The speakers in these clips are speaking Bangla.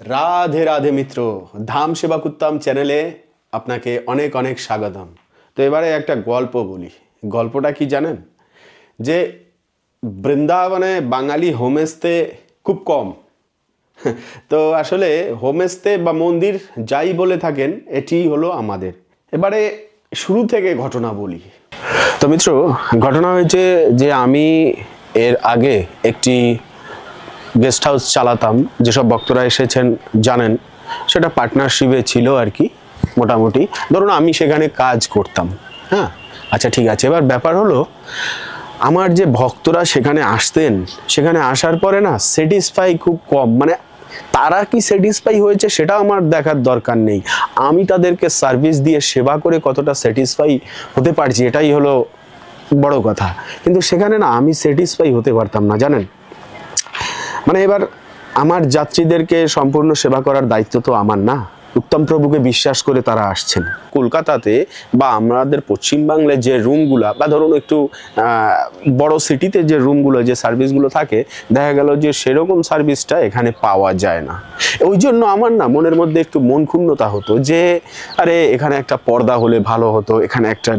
রাধে রাধে মিত্র, ধাম সেবা কুত্তাম চ্যানেলে আপনাকে অনেক অনেক স্বাগতম। তো এবারে একটা গল্প বলি। গল্পটা কি জানেন? যে বৃন্দাবনে বাঙালি হোমস্টে খুব কম। তো আসলে হোমস্টে বা মন্দির যাই বলে থাকেন, এটি হলো আমাদের। এবারে শুরু থেকে ঘটনা বলি। তো মিত্র, ঘটনা হয়েছে যে আমি এর আগে একটি গেস্ট হাউস চালাতাম। যেসব ভক্তরা এসেছেন জানেন, সেটা পার্টনারশিপে ছিল আর কি। মোটামুটি ধরুন আমি সেখানে কাজ করতাম। হ্যাঁ, আচ্ছা ঠিক আছে। এবার ব্যাপার হলো, আমার যে ভক্তরা সেখানে আসতেন, সেখানে আসার পরে না স্যাটিসফাই খুব কম। মানে তারা কি স্যাটিসফাই হয়েছে সেটা আমার দেখার দরকার নেই, আমি তাদেরকে সার্ভিস দিয়ে সেবা করে কতটা স্যাটিসফাই হতে পারছি এটাই হলো বড় কথা। কিন্তু সেখানে না আমি স্যাটিসফাই হতে পারতাম না, জানেন। মানে এবার আমার যাত্রীদেরকে সম্পূর্ণ সেবা করার দায়িত্ব তো আমার না। উত্তম প্রভুকে বিশ্বাস করে তারা আসছেন। কলকাতাতে বা আমাদের পশ্চিমবাংলায় যে রুমগুলা, বা ধরুন একটু বড় সিটিতে যে রুমগুলো, যে সার্ভিসগুলো থাকে, দেখা গেল যে সেরকম সার্ভিসটা এখানে পাওয়া যায় না। ওই জন্য আমার না মনের মধ্যে একটু মন ক্ষুণ্ণতা হতো যে আরে এখানে একটা পর্দা হলে ভালো হতো, এখানে একটা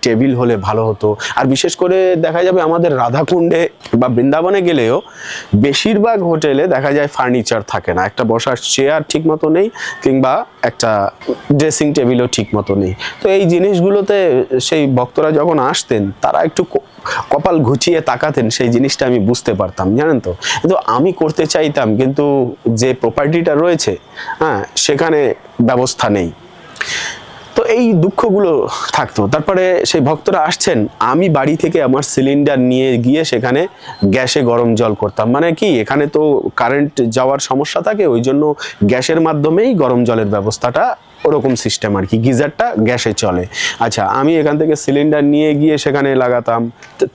টেবিল হলে ভালো হতো। আর বিশেষ করে দেখা যাবে আমাদের রাধাকুণ্ডে বা বৃন্দাবনে গেলেও বেশিরভাগ হোটেলে দেখা যায় ফার্নিচার থাকে না, একটা বসার চেয়ার ঠিক মতো নেই, কিংবা একটা ড্রেসিং টেবিলও ঠিক মতো নেই। তো এই জিনিসগুলোতে সেই ভক্তরা যখন আসতেন, তারা একটু কপাল ঘুচিয়ে তাকাতেন, সেই জিনিসটা আমি বুঝতে পারতাম, জানেন তো। কিন্তু আমি করতে চাইতাম, কিন্তু যে প্রপার্টিটা রয়েছে, হ্যাঁ, সেখানে ব্যবস্থা নেই। তো এই দুঃখগুলো থাকতো। তারপরে সেই ভক্তরা আসছেন, আমি বাড়ি থেকে আমার সিলিন্ডার নিয়ে গিয়ে সেখানে গ্যাসে গরম জল করতাম। মানে কি, এখানে তো কারেন্ট যাওয়ার সমস্যা থাকে, ওই জন্য গ্যাসের মাধ্যমেই গরম জলের ব্যবস্থাটা ওরকম সিস্টেম আর কি, গিজারটা গ্যাসে চলে। আচ্ছা, আমি এখান থেকে সিলিন্ডার নিয়ে গিয়ে সেখানে লাগাতাম,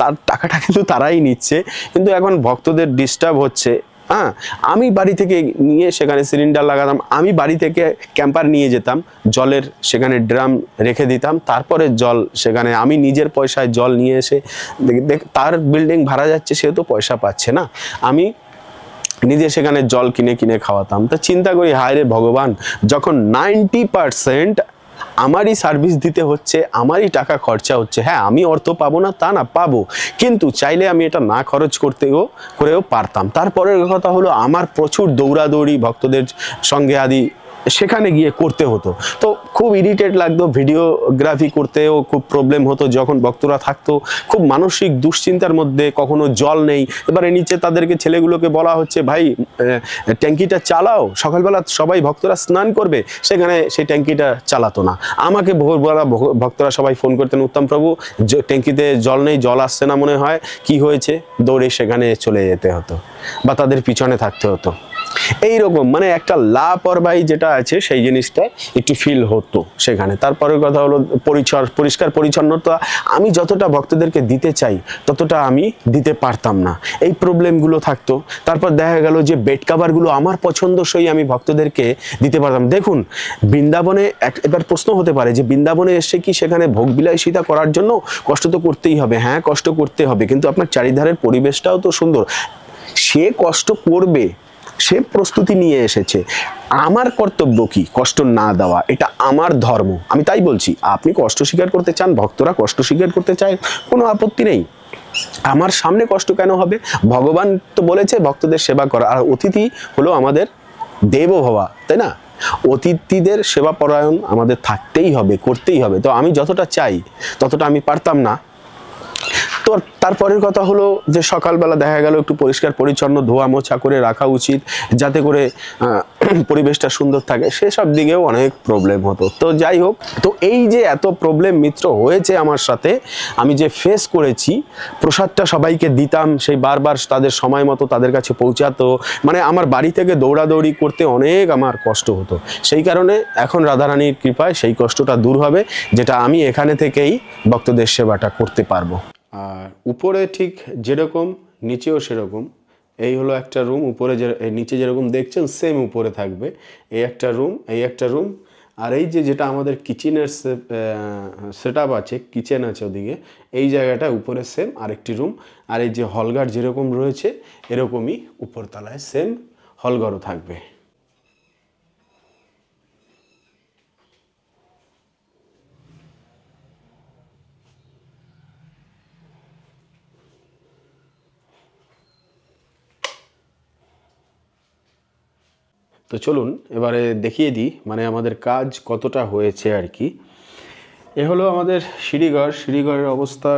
তার টাকাটা কিন্তু তারাই নিচ্ছে, কিন্তু এখন ভক্তদের ডিস্টার্ব হচ্ছে। হ্যাঁ, আমি বাড়ি থেকে নিয়ে সেখানে সিলিন্ডার লাগাতাম, আমি বাড়ি থেকে ক্যাম্পার নিয়ে যেতাম, জলের সেখানে ড্রাম রেখে দিতাম, তারপরে জল সেখানে আমি নিজের পয়সায় জল নিয়ে এসে, তার বিল্ডিং ভাড়া যাচ্ছে, সে তো পয়সা পাচ্ছে না, আমি নিজে সেখানে জল কিনে কিনে খাওয়াতাম। তো চিন্তা করি, হায় রে ভগবান, যখন 90% আমারই সার্ভিস দিতে হচ্ছে, আমারই টাকা খরচা হচ্ছে। হ্যাঁ, আমি অর্থ পাবো না তা না, পাবো, কিন্তু চাইলে আমি এটা না খরচ করেও পারতাম। তারপরের কথা হলো, আমার প্রচুর দৌড়াদৌড়ি ভক্তদের সঙ্গে আদি সেখানে গিয়ে করতে হতো। তো খুব ইরিটেট লাগতো, ভিডিওগ্রাফি করতেও খুব প্রবলেম হতো। যখন ভক্তরা থাকতো খুব মানসিক দুশ্চিন্তার মধ্যে, কখনো জল নেই, এবারে নিচে তাদেরকে, ছেলেগুলোকে বলা হচ্ছে, ভাই ট্যাঙ্কিটা চালাও, সকালবেলা সবাই ভক্তরা স্নান করবে, সেখানে সেই ট্যাঙ্কিটা চালাতো না। আমাকে ভোরবেলা ভক্তরা সবাই ফোন করতেন, উত্তম প্রভু ট্যাঙ্কিতে জল নেই, জল আসছে না মনে হয়, কি হয়েছে, দৌড়ে সেখানে চলে যেতে হতো বা তাদের পিছনে থাকতে হতো। এইরকম মানে একটা লাপরবাহি যেটা আছে, সেই জিনিসটা একটু ফিল হতো সেখানে। তারপরের কথা হলো পরিষ্কার পরিচ্ছন্নতা আমি যতটা ভক্তদেরকে দিতে চাই ততটা আমি দিতে পারতাম না, এই প্রবলেমগুলো থাকতো। তারপর দেখা গেল যে বেড কাভারগুলো আমার পছন্দসই আমি ভক্তদেরকে দিতে পারতাম। দেখুন, বৃন্দাবনে এবার প্রশ্ন হতে পারে যে বৃন্দাবনে এসে কি সেখানে ভোগ বিলাসিতা করার জন্য কষ্ট তো করতেই হবে? হ্যাঁ, কষ্ট করতে হবে, কিন্তু আপনার চারিধারের পরিবেশটাও তো সুন্দর। সে কষ্ট করবে, সে প্রস্তুতি নিয়ে এসেছে, আমার কর্তব্য কি কষ্ট না দেওয়া, এটা আমার ধর্ম। আমি তাই বলছি, আপনি কষ্ট স্বীকার করতে চান, ভক্তরা কষ্ট স্বীকার করতে চায়, কোনো আপত্তি নেই। আমার সামনে কষ্ট কেন হবে? ভগবান তো বলেছে ভক্তদের সেবা করা, আর অতিথি হলো আমাদের দেবো ভবা, তাই না? অতিথিদের সেবা পরায়ণ আমাদের থাকতেই হবে, করতেই হবে। তো আমি যতটা চাই ততটা আমি পারতাম না। তো তারপরের কথা হলো যে সকালবেলা দেখা গেল একটু পরিষ্কার পরিচ্ছন্ন ধোয়া মোছা করে রাখা উচিত, যাতে করে পরিবেশটা সুন্দর থাকে। সেসব দিকেও অনেক প্রবলেম হতো। তো যাই হোক, তো এই যে এত প্রবলেম মিত্র হয়েছে আমার সাথে, আমি যে ফেস করেছি, প্রসাদটা সবাইকে দিতাম, সেই বারবার তাদের সময় মতো তাদের কাছে পৌঁছাতো, মানে আমার বাড়ি থেকে দৌড়াদৌড়ি করতে অনেক আমার কষ্ট হতো। সেই কারণে এখন রাধারানীর কৃপায় সেই কষ্টটা দূর হবে, যেটা আমি এখানে থেকেই ভক্তদের সেবাটা করতে পারবো। আর উপরে ঠিক যেরকম, নিচেও সেরকম। এই হলো একটা রুম, উপরে নিচে যেরকম দেখছেন সেম উপরে থাকবে। এই একটা রুম, এই একটা রুম, আর এই যেটা আমাদের কিচেনের সেট আপ আছে, কিচেন আছে ওদিকে, এই জায়গাটা উপরে সেম আরেকটি রুম। আর এই যে হলঘর যেরকম রয়েছে, এরকমই উপরতলায় সেম হলঘরও থাকবে। তো চলুন এবারে দেখিয়ে দিই মানে আমাদের কাজ কতটা হয়েছে আর কি। এ হলো আমাদের সিঁড়িঘর। সিঁড়িঘরের অবস্থা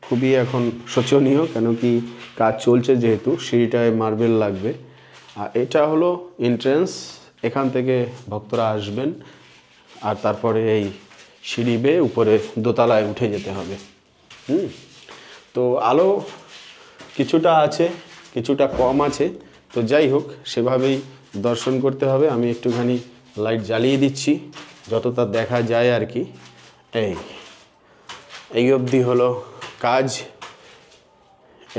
খুবই এখন শোচনীয়, কেন কি কাজ চলছে যেহেতু সিঁড়িটায় মার্বেল লাগবে। আর এটা হলো এন্ট্রেন্স, এখান থেকে ভক্তরা আসবেন আর তারপরে এই সিঁড়ি বেয়ে উপরে দোতলায় উঠে যেতে হবে। তো আলো কিছুটা আছে, কিছুটা কম আছে, তো যাই হোক সেভাবেই দর্শন করতে হবে। আমি একটুখানি লাইট জ্বালিয়ে দিচ্ছি যতটা দেখা যায় আর কি। এই অবধি হলো কাজ।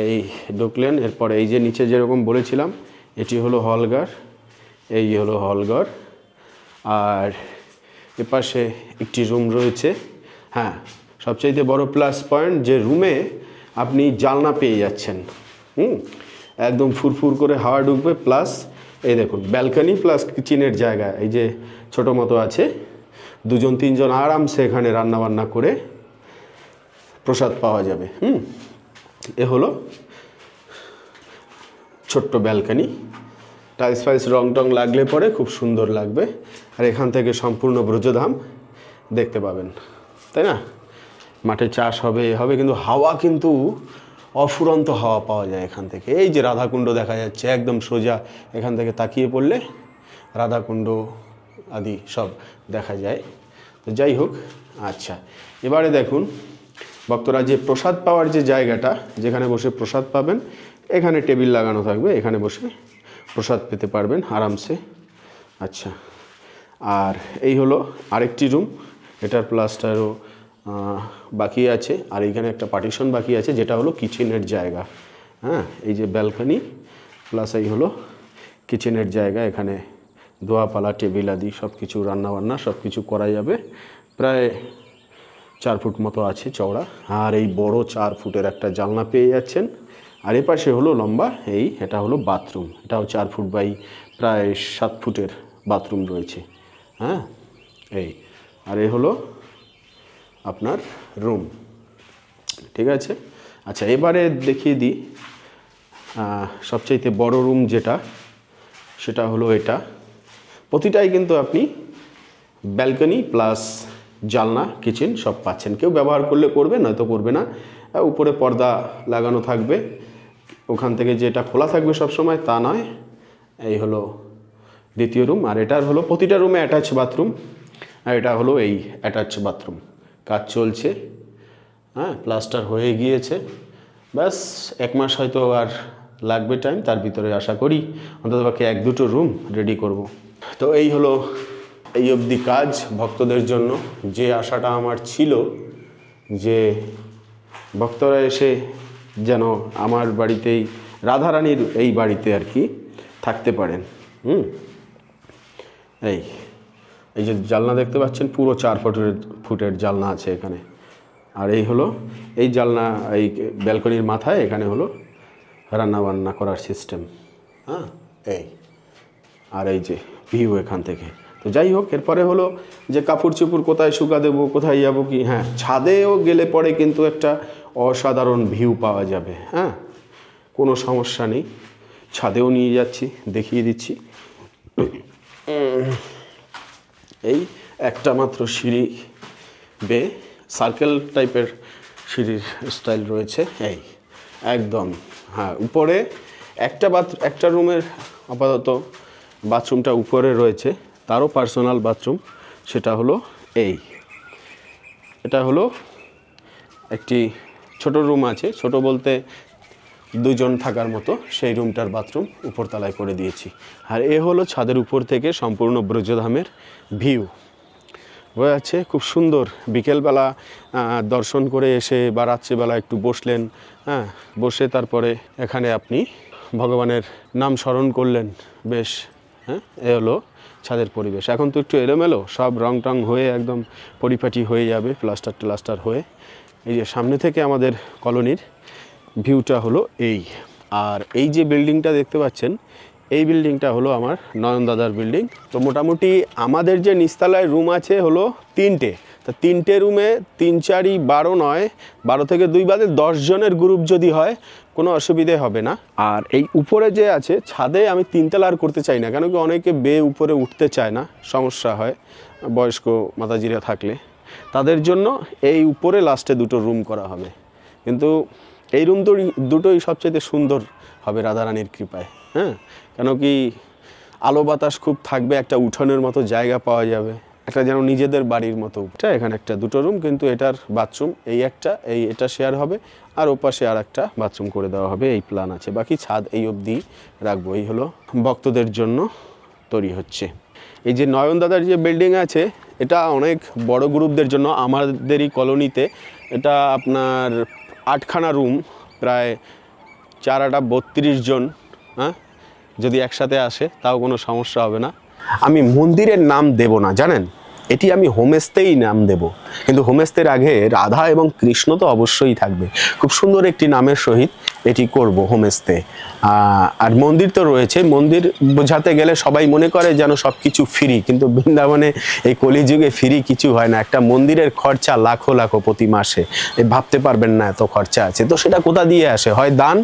এই ঢুকলেন, এরপরে এই যে নিচে যেরকম বলেছিলাম এটি হলো হলঘর, এই হলো হলঘর। আর এপাশে একটি রুম রয়েছে। হ্যাঁ, সবচাইতে বড় প্লাস পয়েন্ট যে রুমে আপনি জানলা পেয়ে যাচ্ছেন। একদম ফুরফুর করে হাওয়া ঢুকবে, প্লাস এই দেখুন ব্যালকনি প্লাস কিচেনের জায়গা এই যে ছোটো মতো আছে, 2-3 জন আরামসে এখানে রান্নাবান্না করে প্রসাদ পাওয়া যাবে। এ হলো ছোট্ট ব্যালকনি, টাইলস ফাইলস রং টং লাগলে পরে খুব সুন্দর লাগবে। আর এখান থেকে সম্পূর্ণ ব্রজধাম দেখতে পাবেন, তাই না? মাঠে চাষ হবে কিন্তু হাওয়া কিন্তু অফুরন্ত হাওয়া পাওয়া যায় এখান থেকে। এই যে রাধাকুণ্ড দেখা যাচ্ছে একদম সোজা, এখান থেকে তাকিয়ে পড়লে রাধাকুণ্ড আদি সব দেখা যায়। তো যাই হোক, আচ্ছা এবারে দেখুন ভক্তরা যে প্রসাদ পাওয়ার যে জায়গাটা, যেখানে বসে প্রসাদ পাবেন, এখানে টেবিল লাগানো থাকবে, এখানে বসে প্রসাদ পেতে পারবেন আরামসে। আচ্ছা, আর এই হলো আরেকটি রুম, এটার প্লাস্টারও বাকি আছে। আর এইখানে একটা পার্টিশন বাকি আছে যেটা হলো কিচেনের জায়গা। হ্যাঁ, এই যে ব্যালকনি প্লাস এই হলো কিচেনের জায়গা, এখানে দোয়াপালা টেবিল আদি সব কিছু রান্নাবান্না সব কিছু করা যাবে। প্রায় 4 ফুট মতো আছে চওড়া, আর এই বড় 4 ফুটের একটা জানলা পেয়ে যাচ্ছেন। আর এপাশে হলো লম্বা এটা হলো বাথরুম, এটাও 4 ফুট বাই প্রায় 7 ফুটের বাথরুম রয়েছে। হ্যাঁ, আর এই হলো আপনার রুম, ঠিক আছে। আচ্ছা এবারে দেখিয়ে দিই সবচাইতে বড় রুম যেটা, সেটা হলো এটা। প্রতিটাই কিন্তু আপনি ব্যালকনি প্লাস জানলা কিচেন সব পাচ্ছেন। কেউ ব্যবহার করলে করবে, নয়তো করবে না। উপরে পর্দা লাগানো থাকবে, ওখান থেকে যেটা খোলা থাকবে সব সময় তা নয়। এই হলো দ্বিতীয় রুম, আর এটার হলো প্রতিটা রুমে অ্যাটাচ বাথরুম, আর এটা হলো এই অ্যাটাচ বাথরুম। কাজ চলছে, হ্যাঁ, প্লাস্টার হয়ে গিয়েছে, ব্যাস 1 মাস হয়তো আর লাগবে টাইম, তার ভিতরে আশা করি অন্ততপক্ষে 1-2টো রুম রেডি করব। তো এই হলো এই অবধি কাজ ভক্তদের জন্য। যে আশাটা আমার ছিল যে ভক্তরা এসে যেন আমার বাড়িতেই, রাধারানীর এই বাড়িতে আর কি থাকতে পারেন। এই যে জানলা দেখতে পাচ্ছেন, পুরো 4 ফুটের জানলা আছে এখানে। আর এই হলো এই জানলা, এই ব্যালকনির মাথায় এখানে হলো রান্নাবান্না করার সিস্টেম। হ্যাঁ, আর এই যে ভিউ এখান থেকে। তো যাই হোক, এরপরে হলো যে কাপড় চোপড় কোথায় শুকা দেবো, কোথায় যাবো কি। হ্যাঁ, ছাদেও গেলে পরে কিন্তু একটা অসাধারণ ভিউ পাওয়া যাবে। হ্যাঁ, কোনো সমস্যা নেই, ছাদেও নিয়ে যাচ্ছি, দেখিয়ে দিচ্ছি। এই একটা মাত্র সিঁড়ি বেয়ে সার্কেল টাইপের সিঁড়ির স্টাইল রয়েছে। একদম, হ্যাঁ, উপরে একটা রুমের আপাতত বাথরুমটা উপরে রয়েছে, তারও পার্সোনাল বাথরুম। সেটা হলো এটা হলো একটি ছোট রুম আছে, ছোট বলতে 2 জন থাকার মতো, সেই রুমটার বাথরুম উপরতলায় করে দিয়েছি। আর এ হলো ছাদের উপর থেকে সম্পূর্ণ ব্রজধামের ভিউ। বোঝা যাচ্ছে, খুব সুন্দর। বিকেলবেলা দর্শন করে এসে বা রাত্রিবেলা একটু বসলেন, হ্যাঁ, বসে তারপরে এখানে আপনি ভগবানের নাম স্মরণ করলেন, বেশ। হ্যাঁ, এ হলো ছাদের পরিবেশ। এখন তো একটু এলোমেলো, সব রং টং হয়ে একদম পরিপাটি হয়ে যাবে, প্লাস্টার হয়ে। এই যে সামনে থেকে আমাদের কলোনির ভিউটা হলো আর এই যে বিল্ডিংটা দেখতে পাচ্ছেন, এই বিল্ডিংটা হলো আমার নয়ন দাদার বিল্ডিং। তো মোটামুটি আমাদের যে নিচতলায় রুম আছে হলো 3টে। তো 3টে রুমে 3 4 12 নয়, 12 থেকে 2 বাদে 10 জনের গ্রুপ যদি হয়, কোনো অসুবিধে হবে না। আর এই উপরে যে আছে ছাদে আমি 3 তলা আর করতে চাই না, কেন কি অনেকে বেয়ে উপরে উঠতে চায় না, সমস্যা হয় বয়স্ক মাতাজিরা থাকলে, তাদের জন্য এই উপরে লাস্টে 2টো রুম করা হবে। কিন্তু এই রুম দুটোই সবচেয়ে সুন্দর হবে রাধারানীর কৃপায়। হ্যাঁ, কেন কি আলো বাতাস খুব থাকবে, একটা উঠোনের মতো জায়গা পাওয়া যাবে, একটা যেন নিজেদের বাড়ির মতো। এখানে একটা 2টো রুম, কিন্তু এটার বাথরুম এটা শেয়ার হবে, আর ওপাশে আর একটা বাথরুম করে দেওয়া হবে, এই প্ল্যান আছে। বাকি ছাদ এই অবধি রাখবো। এই হলো ভক্তদের জন্য তৈরি হচ্ছে। এই যে নয়ন দাদার যে বিল্ডিং আছে, এটা অনেক বড় গ্রুপদের জন্য। আমাদেরই কলোনিতে এটা আপনার 8খানা রুম, প্রায় 4 32 জন। হ্যাঁ, যদি একসাথে আসে তাও কোনো সমস্যা হবে না। আমি মন্দিরের নাম দেব না, জানেন, এটি আমি হোমস্টেই নাম দেব। কিন্তু হোমস্টের আগে রাধা এবং কৃষ্ণ তো অবশ্যই থাকবে। খুব সুন্দর একটি নামের সহিত এটি করব হোমস্টে। আর মন্দির তো রয়েছে। মন্দির বোঝাতে গেলে সবাই মনে করে যেন সব কিছু ফ্রি, কিন্তু বৃন্দাবনে এই কলিযুগে ফ্রি কিছু হয় না। একটা মন্দিরের খরচা লাখো লাখো প্রতি মাসে, ভাবতে পারবেন না এত খরচা আছে। তো সেটা কোথা দিয়ে আসে? হয় দান,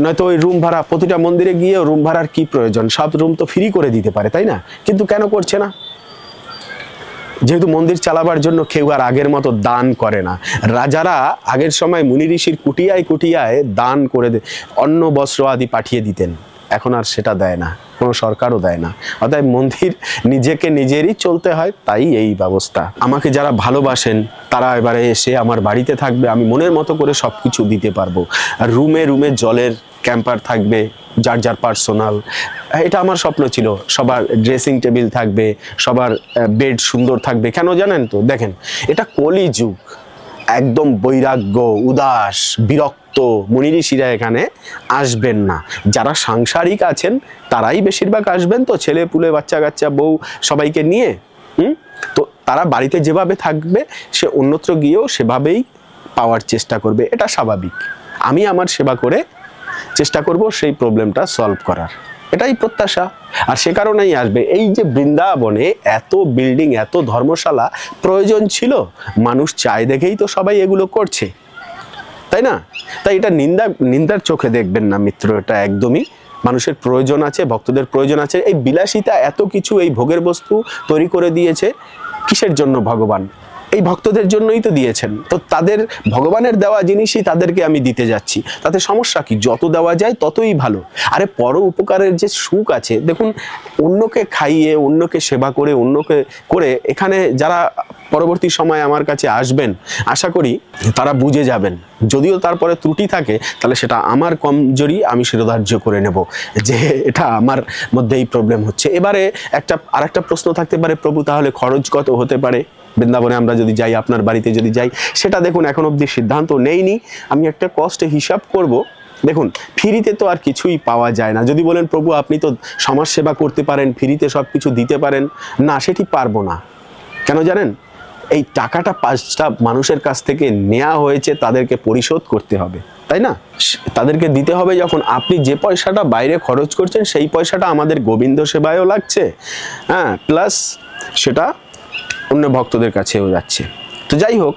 নয়তো ওই রুম ভাড়া। প্রতিটা মন্দিরে গিয়েও রুম ভাড়ার কি প্রয়োজন? সব রুম তো ফ্রি করে দিতে পারে, তাই না? কিন্তু কেন করছে না? যেহেতু মন্দির চালাবার জন্য কেউ আর আগের মতো দান করে না। রাজারা আগের সময় মুনি ঋষির কুটিয়ায় কুটিয়ায় দান করে অন্ন বস্ত্র আদি পাঠিয়ে দিতেন, এখন আর সেটা দেয় না, কোনো সরকারও দেয় না। অতএব মন্দির নিজেকে নিজেরই চলতে হয়, তাই এই ব্যবস্থা। আমাকে যারা ভালোবাসেন তারা এবারে এসে আমার বাড়িতে থাকবে, আমি মনের মতো করে সব কিছু দিতে পারবো। আর রুমে রুমে জলের ক্যাম্পার থাকবে, যার যার পার্সোনাল। এটা আমার স্বপ্ন ছিল, সবার ড্রেসিং টেবিল থাকবে, সবার বেড সুন্দর থাকবে। কেন জানেন তো? দেখেন, এটা কলিযুগ, একদম বৈরাগ্য, উদাস, বিরক্ত মুনি ঋষিরা এখানে আসবেন না। যারা সাংসারিক আছেন তারাই বেশিরভাগ আসবেন, তো ছেলে পুলে বাচ্চা কাচ্চা বউ সবাইকে নিয়ে। তো তারা বাড়িতে যেভাবে থাকবে সে অন্যত্র গিয়েও সেভাবেই পাওয়ার চেষ্টা করবে, এটা স্বাভাবিক। আমি আমার সেবা করে চেষ্টা করব সেই প্রবলেমটা সলভ করার, এটাই প্রত্যাশা। আর সে কারণেই আসবে। এই যে বৃন্দাবনে এত বিল্ডিং, এত ধর্মশালা প্রয়োজন ছিল, মানুষ চায় দেখেই তো সবাই এগুলো করছে, তাই না? তাই এটা নিন্দার চোখে দেখবেন না মিত্র, এটা একদমই মানুষের প্রয়োজন আছে, ভক্তদের প্রয়োজন আছে। এই বিলাসিতা এত কিছু, এই ভোগের বস্তু তৈরি করে দিয়েছে কিসের জন্য? ভগবান এই ভক্তদের জন্যই তো দিয়েছেন। তো তাদের ভগবানের দেওয়া জিনিসই তাদেরকে আমি দিতে যাচ্ছি, তাতে সমস্যা কি? যত দেওয়া যায় ততই ভালো। আরে পর উপকারের যে সুখ আছে, দেখুন, অন্যকে খাইয়ে, অন্যকে সেবা করে, অন্যকে করে এখানে যারা পরবর্তী সময় আমার কাছে আসবেন, আশা করি তারা বুঝে যাবেন। যদিও তারপরে ত্রুটি থাকে, তাহলে সেটা আমার কমজোরি, আমি শিরোধার্য করে নেব যে এটা আমার মধ্যে এই প্রবলেম হচ্ছে। এবারে আরেকটা প্রশ্ন থাকতে পারে, প্রভু তাহলে খরচ কত হতে পারে বৃন্দাবনে আমরা যদি যাই, আপনার বাড়িতে যদি যাই? সেটা দেখুন, এখন অবধি সিদ্ধান্ত নেইনি। আমি একটা কস্ট হিসাব করব। দেখুন, ফ্রিতে তো আর কিছুই পাওয়া যায় না। যদি বলেন প্রভু আপনি তো সমাজ সেবা করতে পারেন, ফ্রিতে সব কিছু দিতে পারেন, না, সেটি পারবো না। কেন জানেন? এই টাকাটা 5টা মানুষের কাছ থেকে নেওয়া হয়েছে, তাদেরকে পরিশোধ করতে হবে, তাই না? তাদেরকে দিতে হবে। যখন আপনি যে পয়সাটা বাইরে খরচ করছেন, সেই পয়সাটা আমাদের গোবিন্দ সেবায়ও লাগছে, হ্যাঁ, প্লাস সেটা অন্য ভক্তদের কাছেও যাচ্ছে। তো যাই হোক,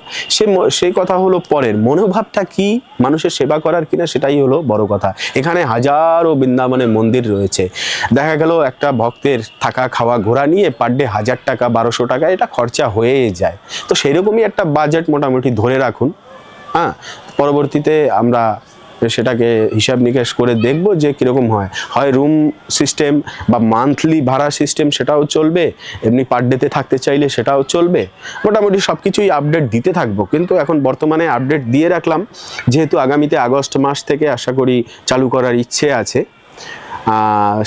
সেই কথা হলো পরের। মনোভাবটা কি মানুষের সেবা করার কিনা, সেটাই হলো বড় কথা। এখানে হাজারো বৃন্দাবনে মন্দির রয়েছে। দেখা গেল একটা ভক্তের থাকা খাওয়া ঘোরা নিয়ে পার ডে 1000 টাকা 1200 টাকা এটা খরচা হয়ে যায়। তো সেরকমই একটা বাজেট মোটামুটি ধরে রাখুন। হ্যাঁ, পরবর্তীতে আমরা সেটাকে হিসাব নিকাশ করে দেখব যে কীরকম হয় রুম সিস্টেম বা মান্থলি ভাড়া সিস্টেম, সেটাও চলবে। এমনি পার ডেতে থাকতে চাইলে সেটাও চলবে। মোটামুটি সব কিছুই আপডেট দিতে থাকবো। কিন্তু এখন বর্তমানে আপডেট দিয়ে রাখলাম, যেহেতু আগামীতে আগস্ট মাস থেকে আশা করি চালু করার ইচ্ছে আছে।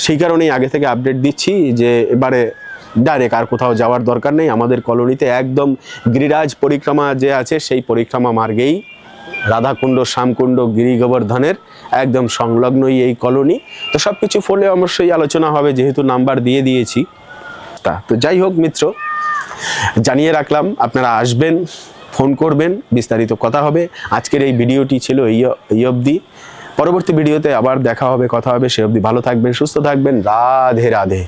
সেই কারণেই আগে থেকে আপডেট দিচ্ছি যে এবারে ডাইরেক্ট আর কোথাও যাওয়ার দরকার নেই। আমাদের কলোনিতে একদম গিরিরাজ পরিক্রমা যে আছে, সেই পরিক্রমা মার্গেই রাধাকুণ্ড, শ্যামকুণ্ড, গিরি গোবর্ধনের একদম সংলগ্নই এই কলোনি। তো সব কিছু ফোনে অবশ্যই আলোচনা হবে, যেহেতু নাম্বার দিয়ে দিয়েছি। তো যাই হোক মিত্র, জানিয়ে রাখলাম, আপনারা আসবেন, ফোন করবেন, বিস্তারিত কথা হবে। আজকের এই ভিডিওটি ছিল এই অবধি। পরবর্তী ভিডিওতে আবার দেখা হবে, কথা হবে। সে অবধি ভালো থাকবেন, সুস্থ থাকবেন। রাধে রাধে।